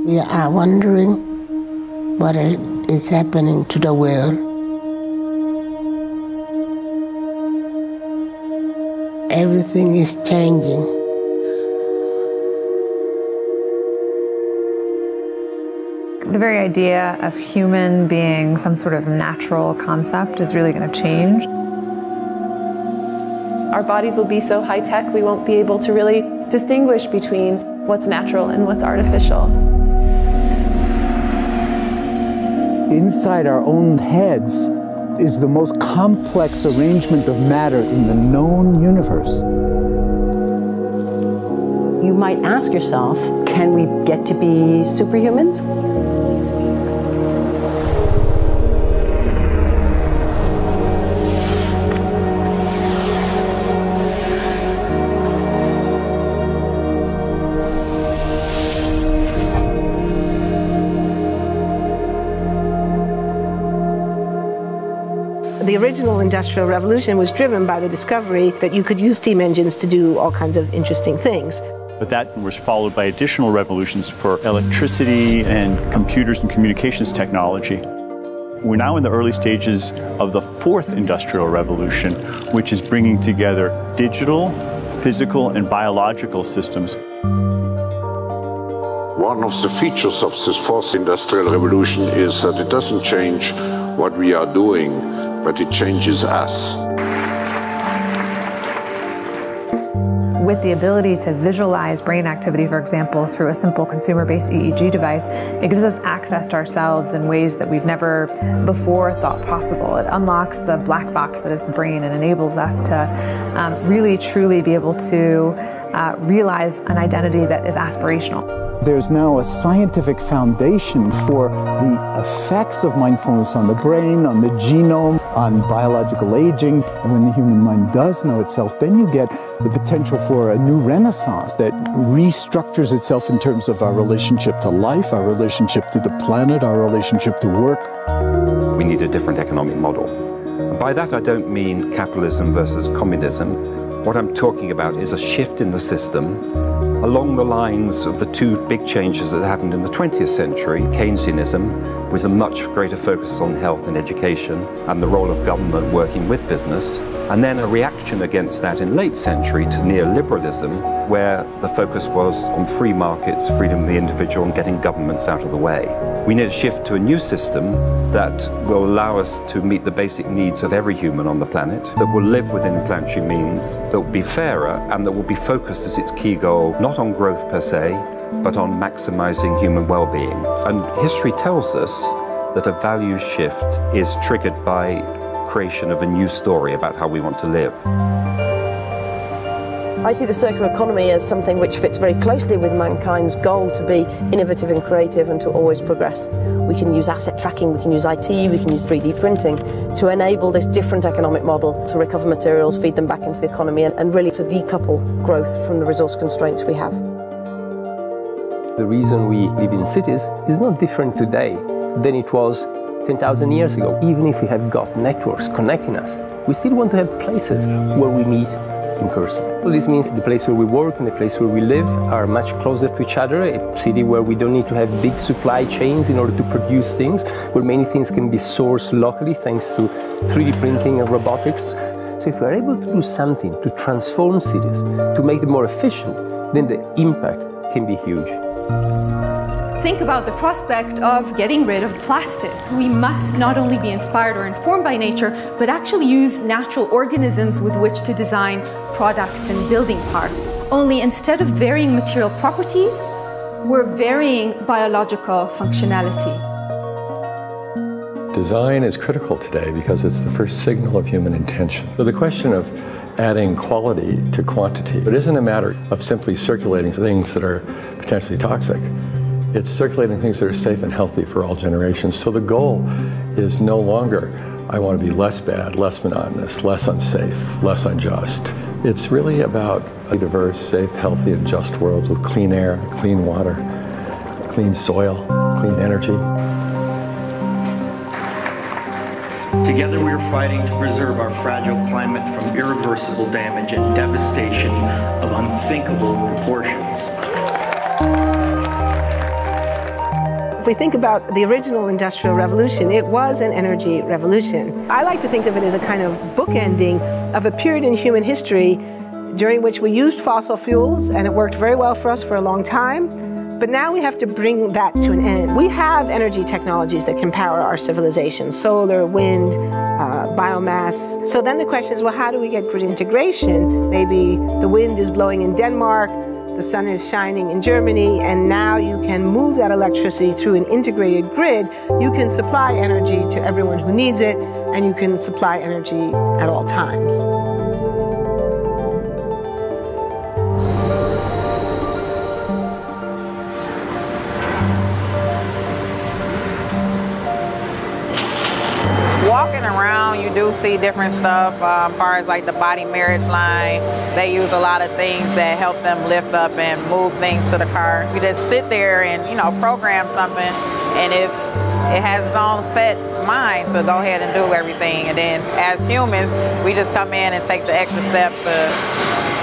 We are wondering what is happening to the world. Everything is changing. The very idea of human being some sort of natural concept is really going to change. Our bodies will be so high-tech we won't be able to really distinguish between what's natural and what's artificial. Inside our own heads is the most complex arrangement of matter in the known universe. You might ask yourself, can we get to be superhumans? The original Industrial Revolution was driven by the discovery that you could use steam engines to do all kinds of interesting things. But that was followed by additional revolutions for electricity and computers and communications technology. We're now in the early stages of the fourth Industrial Revolution, which is bringing together digital, physical, and biological systems. One of the features of this fourth Industrial Revolution is that it doesn't change what we are doing, but it changes us. With the ability to visualize brain activity, for example, through a simple consumer-based EEG device, it gives us access to ourselves in ways that we've never before thought possible. It unlocks the black box that is the brain and enables us to really, truly be able to realize an identity that is aspirational. There's now a scientific foundation for the effects of mindfulness on the brain, on the genome, on biological aging. And when the human mind does know itself, then you get the potential for a new renaissance that restructures itself in terms of our relationship to life, our relationship to the planet, our relationship to work. We need a different economic model. And by that I don't mean capitalism versus communism. What I'm talking about is a shift in the system along the lines of the two big changes that happened in the 20th century, Keynesianism, with a much greater focus on health and education and the role of government working with business, and then a reaction against that in late century to neoliberalism, where the focus was on free markets, freedom of the individual, and getting governments out of the way. We need a shift to a new system that will allow us to meet the basic needs of every human on the planet, that will live within planetary means, that will be fairer, and that will be focused as its key goal, not on growth per se, but on maximizing human well-being. And history tells us that a values shift is triggered by creation of a new story about how we want to live. I see the circular economy as something which fits very closely with mankind's goal to be innovative and creative and to always progress. We can use asset tracking, we can use IT, we can use 3D printing to enable this different economic model to recover materials, feed them back into the economy, and really to decouple growth from the resource constraints we have. The reason we live in cities is not different today than it was 10,000 years ago. Even if we have got networks connecting us, we still want to have places where we meet in person. So this means the place where we work and the place where we live are much closer to each other, a city where we don't need to have big supply chains in order to produce things, where many things can be sourced locally thanks to 3D printing and robotics. So if we're able to do something to transform cities, to make them more efficient, then the impact can be huge. Think about the prospect of getting rid of plastics. We must not only be inspired or informed by nature, but actually use natural organisms with which to design products and building parts. Only instead of varying material properties, we're varying biological functionality. Design is critical today because it's the first signal of human intention. So the question of adding quality to quantity, it isn't a matter of simply circulating things that are potentially toxic. It's circulating things that are safe and healthy for all generations. So the goal is no longer, I want to be less bad, less monotonous, less unsafe, less unjust. It's really about a diverse, safe, healthy, and just world with clean air, clean water, clean soil, clean energy. Together we are fighting to preserve our fragile climate from irreversible damage and devastation of unthinkable proportions. If we think about the original Industrial Revolution, it was an energy revolution. I like to think of it as a kind of bookending of a period in human history during which we used fossil fuels, and it worked very well for us for a long time. But now we have to bring that to an end. We have energy technologies that can power our civilization: solar, wind, biomass. So then the question is, well, how do we get grid integration? Maybe the wind is blowing in Denmark, the sun is shining in Germany, and now you can move that electricity through an integrated grid. You can supply energy to everyone who needs it, and you can supply energy at all times. Walking around, you do see different stuff as far as like the body marriage line. They use a lot of things that help them lift up and move things to the car. You just sit there and, you know, program something, and it has its own set mind to go ahead and do everything. And then as humans, we just come in and take the extra step to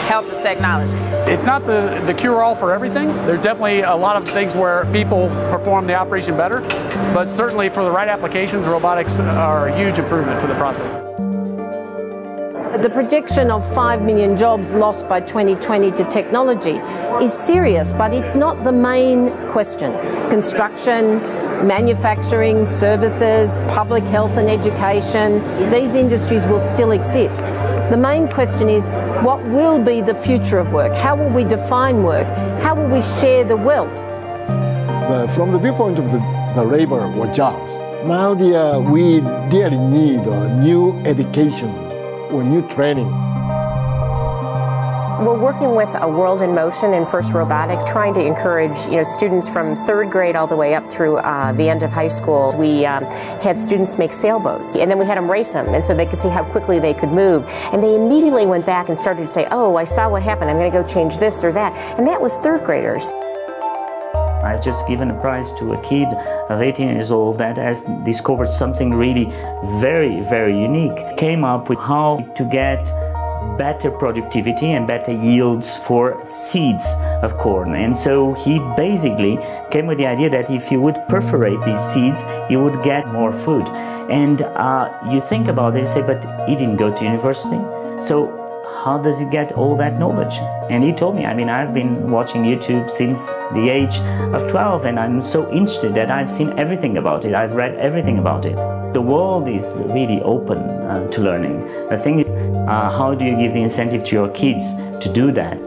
help the technology. It's not the cure-all for everything. There's definitely a lot of things where people perform the operation better, but certainly for the right applications, robotics are a huge improvement for the process. The prediction of 5 million jobs lost by 2020 to technology is serious, but it's not the main question. Construction, manufacturing, services, public health and education, these industries will still exist. The main question is, what will be the future of work? How will we define work? How will we share the wealth? From the viewpoint of the labor or jobs, now we really need new education or new training. We're working with a World in Motion and First Robotics, trying to encourage students from 3rd grade all the way up through the end of high school. We had students make sailboats, and then we had them race them, and so they could see how quickly they could move. And they immediately went back and started to say, oh, I saw what happened, I'm going to go change this or that. And that was 3rd graders. I just given a prize to a kid of 18 years old that has discovered something really very, very unique. Came up with how to get better productivity and better yields for seeds of corn. And so he basically came with the idea that if you would perforate these seeds, you would get more food. And you think about it and say, but he didn't go to university. So how does he get all that knowledge? And he told me, I mean, I've been watching YouTube since the age of 12, and I'm so interested that I've seen everything about it. I've read everything about it. The world is really open to learning. The thing is, how do you give the incentive to your kids to do that?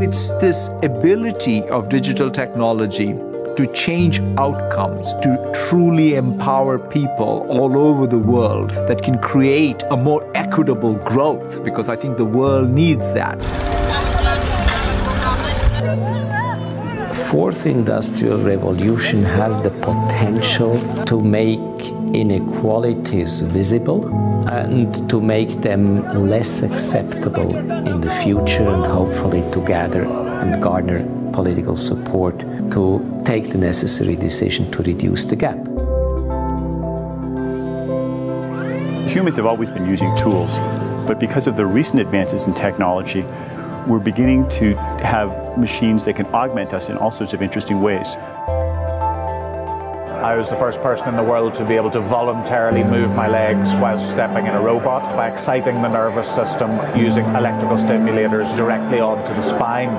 It's this ability of digital technology to change outcomes, to truly empower people all over the world that can create a more equitable growth, because I think the world needs that. Fourth industrial revolution has the potential to make inequalities visible and to make them less acceptable in the future, and hopefully to gather and garner political support to take the necessary decision to reduce the gap. Humans have always been using tools, but because of the recent advances in technology, we're beginning to have machines that can augment us in all sorts of interesting ways. I was the first person in the world to be able to voluntarily move my legs while stepping in a robot by exciting the nervous system using electrical stimulators directly onto the spine.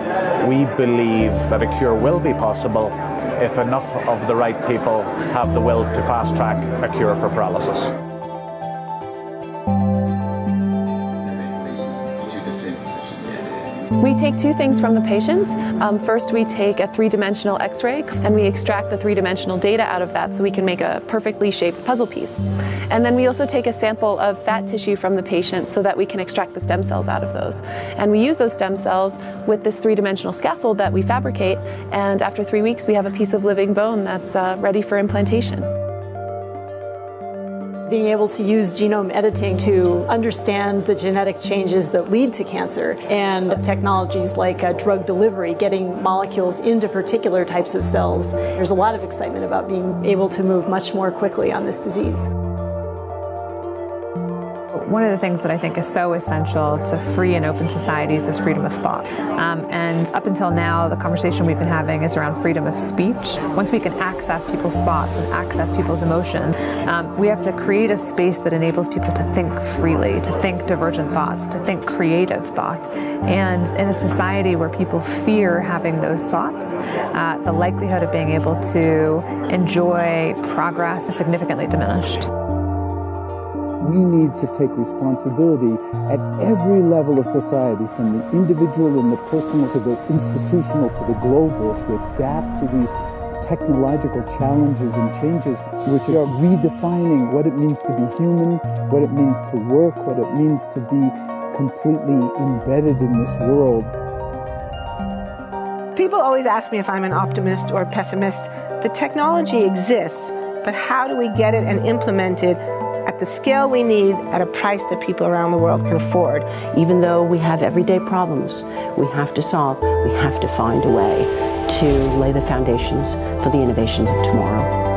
We believe that a cure will be possible if enough of the right people have the will to fast-track a cure for paralysis. We take two things from the patient. First, we take a 3-dimensional X-ray and we extract the 3-dimensional data out of that so we can make a perfectly shaped puzzle piece. And then we also take a sample of fat tissue from the patient so that we can extract the stem cells out of those. And we use those stem cells with this 3-dimensional scaffold that we fabricate, and after 3 weeks we have a piece of living bone that's ready for implantation. Being able to use genome editing to understand the genetic changes that lead to cancer, and technologies like drug delivery, getting molecules into particular types of cells. There's a lot of excitement about being able to move much more quickly on this disease. One of the things that I think is so essential to free and open societies is freedom of thought. And up until now, the conversation we've been having is around freedom of speech. Once we can access people's thoughts and access people's emotions, we have to create a space that enables people to think freely, to think divergent thoughts, to think creative thoughts. And in a society where people fear having those thoughts, the likelihood of being able to enjoy progress is significantly diminished. We need to take responsibility at every level of society, from the individual and the personal to the institutional to the global, to adapt to these technological challenges and changes which are redefining what it means to be human, what it means to work, what it means to be completely embedded in this world. People always ask me if I'm an optimist or a pessimist. The technology exists, but how do we get it and implement it at the scale we need at a price that people around the world can afford? Even though we have everyday problems we have to solve, we have to find a way to lay the foundations for the innovations of tomorrow.